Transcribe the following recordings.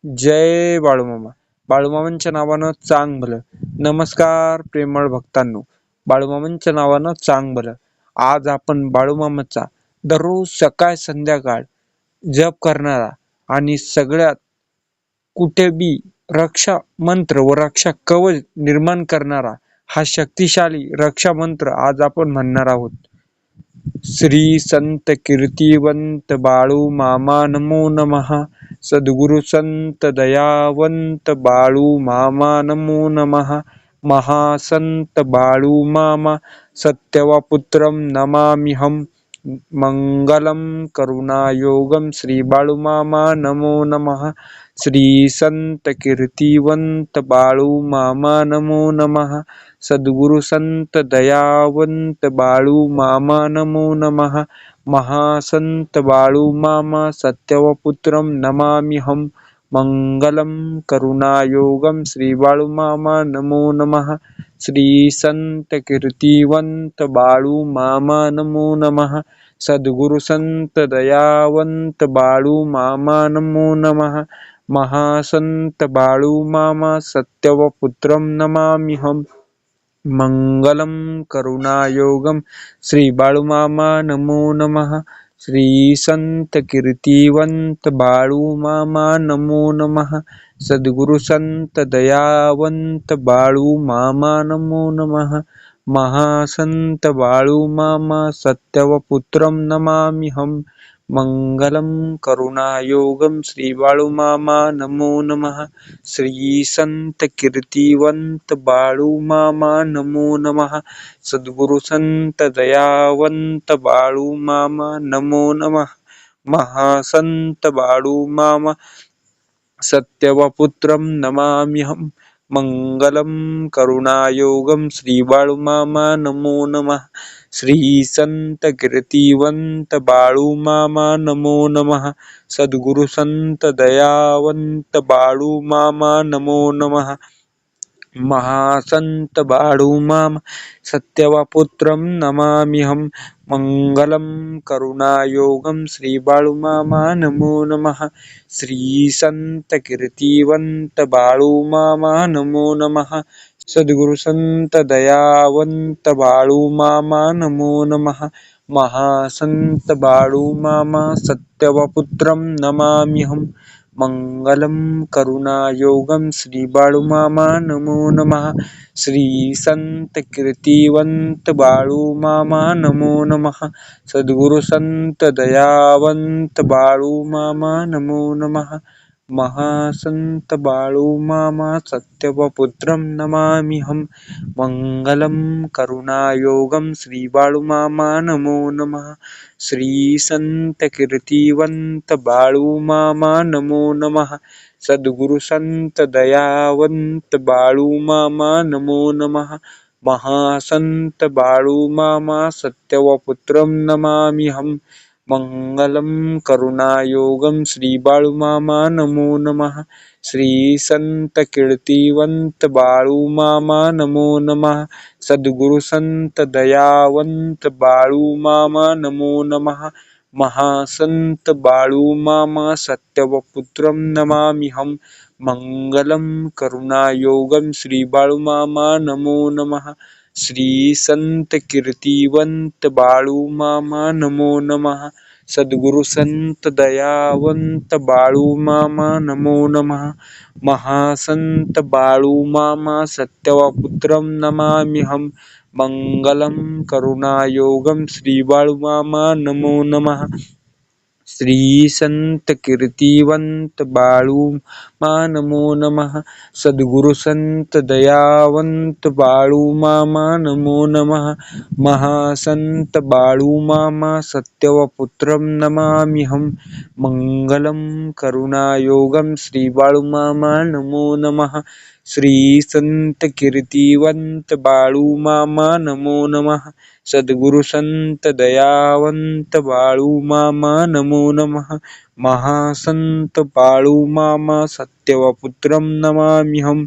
जय बाळूमामा. बाळूमामांच्या नावानं चांग भलं. नमस्कार प्रेमळ भक्तांनो. बाळूमामांच्या नावानं चांग भलं. आज आपण बाळूमामाचा दररोज सकाळ संध्याकाळ जप करणारा आणि सगळ्यात कुठे बी रक्षा मंत्र व रक्षा कवच निर्माण करणारा हा शक्तिशाली रक्षा मंत्र आज आपण म्हणणार आहोत. श्री संत कीर्तिवंत बाळू मामा नमो नमः. सद्गुरु संत दयावंत बाळू मामा नमो नमः. महासंत बाळू मामा सत्यवपुत्रं नमाम्यहम्. मंगलम करुणायोगम श्री बाळू मामा नमो नमः. श्री संत कीर्तिवंत बाळू मामा नमो नमः. सद्गुरु संत दयावंत बाळू मामा नमो नमः. महासंत बाळू मामा सत्यवपुत्रं नमाम्यहम्. मंगलम करुणायोगम श्री बाळू मामा नमो नमः. श्री संत कीर्तिवंत बाळू मामा नमो नमः. सद्गुरु संत दयावंत बाळू मामा नमो नमः. महासंत बाळू मामा सत्यवपुत्रं नमाम्यहम्. मंगलम करुणायोगम श्री बाळू मामा नमो नमः. श्री संत कीर्तिवंत बाळू मामा नमो नमः. सद्गुरु संत दयावंत बाळू मामा नमो नमः. महासंत बाळू मामा सत्यवपुत्रं नमाम्यहम्. मंगलम करुणायोगम श्री बाळू मामा नमो नमः. श्री संत कीर्तिवंत बाळू मामा नमो नमः. सद्गुरु संत दयावंत बाळू मामा नमो नमः. महासंत बाळू मामा सत्यवपुत्रं नमाम्यहम्. मंगलम करुणायोगम श्री बाळू मामा नमो नमः. श्री संत कीर्तिवंत बाळू मामा नमो नमः. सद्गुरु संत दयावंत बाळू मामा नमो नमः. महासंत बाळू मामा सत्यवपुत्रं नमाम्यहम्. मंगलम करुणायोगम श्री बाळू मामा नमो नमः. श्री संत कीर्तिवंत बाळू मामा नमो नमः. सद्गुरु संत दयावंत बाळू मामा नमो नमः. महासंत बाळू मामा सत्यवपुत्रं नमाम्यहम्. मंगलम करुणायोगम श्री बाळू मामा नमो नमः. श्री संत कीर्तिवंत बाळू मामा नमो नमः. सद्गुरु संत दयावंत बाळू मामा नमो नमः. महासंत बाळू मामा सत्यवपुत्रं नमाम्यहम्. मंगलम करुणायोगम श्री बाळू मामा नमो नमः. श्री संत कीर्तिवंत बाळू मामा नमो नमः. सद्गुरु संत दयावंत बाळू मामा नमो नमः. महासंत बाळू मामा सत्यवपुत्रं नमाम्यहम्. मंगलम करुणायोगम श्री बाळू मामा नमो नमः. श्री संत कीर्तिवंत बाळू मामा नमो नमः. सद्गुरु संत दयावंत बाळू मामा नमो नमः. महासंत बाळू मामा सत्यवपुत्रं नमाम्यहम्. मंगलम करुणायोगम श्री बाळू मामा नमो नमः. श्री संत कीर्तिवंत बाळू मामा नमो नमः. सद्गुरु संत दयावंत बाळू मामा नमो नमः. महासंत बाळू मामा सत्यवपुत्रं नमाम्यहम्. मंगलम करुणायोगम श्री बाळू मामा नमो नमः. श्री संत कीर्तिवंत बाळू मामा नमो नमः. सद्गुरु संत दयावंत बाळू मामा नमो नमः. महासंत बाळू मामा सत्यवपुत्रं नमाम्यहम्. मंगलम करुणायोगम श्री बाळू मामा नमो नमः. श्री संत कीर्तिवंत बाळू मामा नमो नमः. सद्गुरु संत दयावंत बाळू मामा नमो नमः. महासंत बाळूमामा सत्यवपुत्रं नमाम्यहं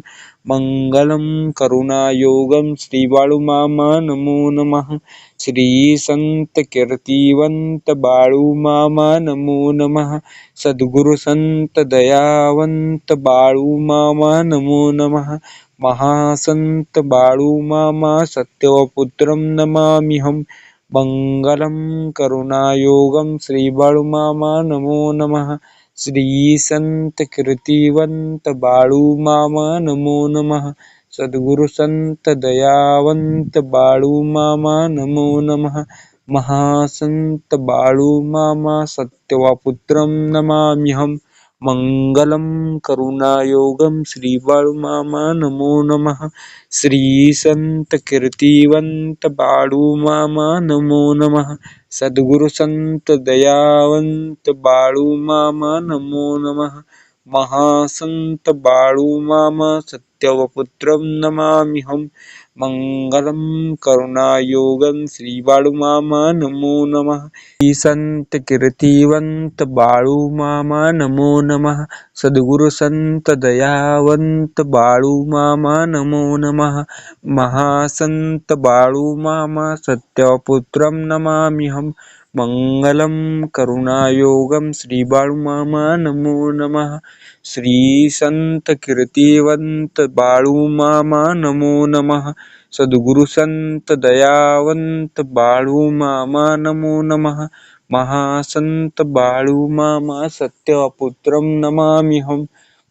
मंगलम करुणायोगम श्री बाळूमामा नमो नमः श्री संत कीर्तिवंत बाळूमामा नमो नमः सद्गुरु संत दयावंत बाळूमामा नमो नमः महासंत बाळूमामा सत्यवपुत्रं नमाम्यहं मंगलम करुणायोगम श्री बाळूमामा नमो नमः श्री संत कीर्तिवंत बाळूमामा नमो नमः सद्गुरु संत दयावंत बाळूमामा नमो नमः महासंत बाळूमामा सत्यवपुत्रं नमाम्यहं मंगलम करुणायोगम श्री बाळूमामा नमो नमः श्री संत कीर्तिवंत बाळूमामा नमो नमः सद्गुरु संत दयावंत बाळूमामा नमो नमः महासंत बाळूमामा सत्यवपुत्रं नमाम्यहं मंगलम करुणायोगम श्री बाळूमामा नमो नमः श्री संत कीर्तिवंत बाळूमामा नमो नमः सद्गुरु संत दयावंत बाळूमामा नमो नमः महासंत बाळूमामा सत्यवपुत्रं नमाम्यहं मंगलम करुणायोगम श्री बाळूमामा नमो नमः श्री संत कीर्तिवंत बाळूमामा नमो नमः सद्गुरु संत दयावंत बाळूमामा नमो नमः महासंत बाळूमामा सत्यवपुत्रं नमाम्यहं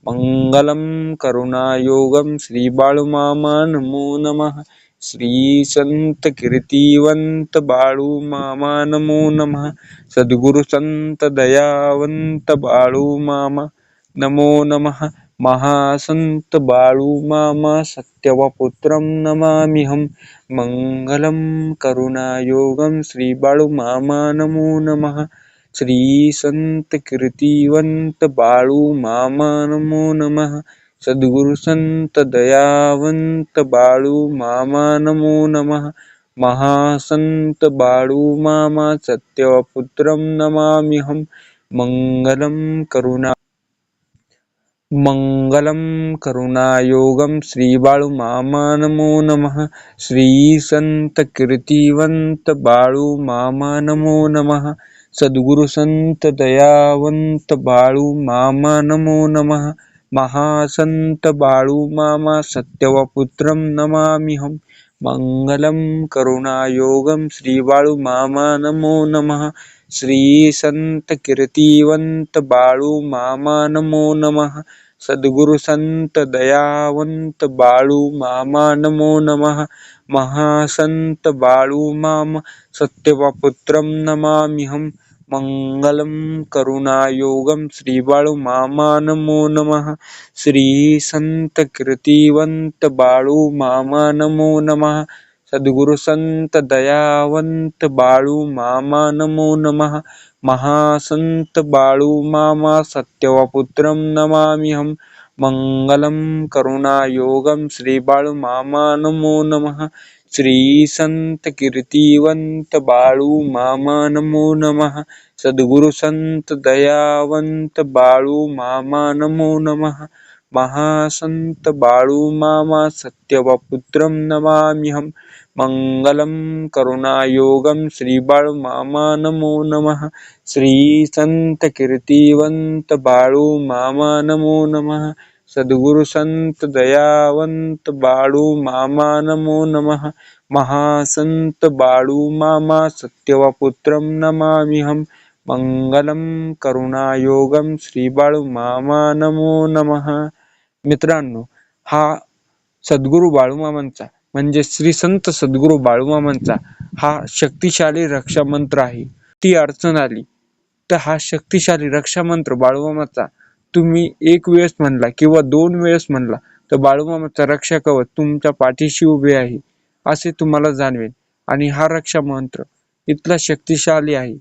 मंगलम करुणायोगम श्री बाळूमामा नमो नमः श्री संत कीर्तिवंत बाळूमामा नमो नमः सद्गुरु संत दयावंत बाळूमामा नमो नमः महासंत बाळूमामा सत्यवपुत्रं नमाम्यहं मंगलम करुणायोगम श्री बाळूमामा नमो नमः श्री संत कीर्तिवंत बाळूमामा नमो नमः सद्गुरु संत दयावंत बाळूमामा नमो नमः महासंत बाळूमामा सत्यवपुत्रं नमाम्यहं मंगलम करुणायोगम श्री बाळूमामा नमो नमः श्री संत कीर्तिवंत बाळूमामा नमो नमः सद्गुरु संत दयावंत बाळूमामा नमो नमः महासंत बाळूमामा सत्यवपुत्रं नमाम्यहं मंगलम करुणायोगम श्री बाळूमामा नमो नमः श्री संत कीर्तिवंत बाळूमामा नमो नमः सद्गुरु संत दयावंत बाळूमामा नमो नमः महासंत बाळूमामा सत्यवपुत्रं नमाम्यहं मंगलम करुणायोगम श्री बाळूमामा नमो नमः श्री संत कीर्तिवंत बाळूमामा नमो नमः सद्गुरु संत दयावंत बाळूमामा नमो नमः महासंत बाळूमामा सत्यवपुत्रं नमाम्यहं मंगलम करुणायोगम श्री बाळूमामा नमो नमः श्री संत कीर्तिवंत बाळूमामा नमो नमः सद्गुरु संत दयावंत बाळूमामा नमो नमः महासंत बाळूमामा सत्यवपुत्रं नमाम्यहं मंगलम करुणायोगम श्री बाळूमामा नमो नमः श्री संत कीर्तिवंत बाळूमामा नमो नमः सद्गुरु संत दयावंत बाळूमामा नमो नमः महासंत बाळूमामा सत्यवपुत्रं नमाम्यहं मंगलम करुणायोगम श्री बाळूमामा नमो नमः. मित्रांनो, हा सद्गुरु बाळूमामांचा म्हणजे श्री संत सद्गुरु बाळूमामांचा हा शक्तिशाली रक्षा मंत्र आहे. ती अडचण आली तर हा शक्तिशाली रक्षा मंत्र बाळूमामाचा तुम्ही एक वेळेस म्हणला किंवा 2 वेळेस म्हणला तर बाळूमामाचा रक्षा कवच तुमच्या पाठीशी उभे आहे असे तुम्हाला जाणवेल. आणि हा रक्षा मंत्र इतका शक्तिशाली आहे,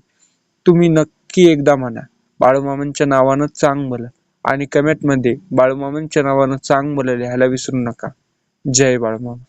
तुम्ही नक्की एकदा म्हणा. बाळूमामांच्या नावानं चांग बोला आणि कमेंटमध्ये बाळूमामांच्या नावानं चांग बोला लिहायला विसरू नका. जय बाळूमामा.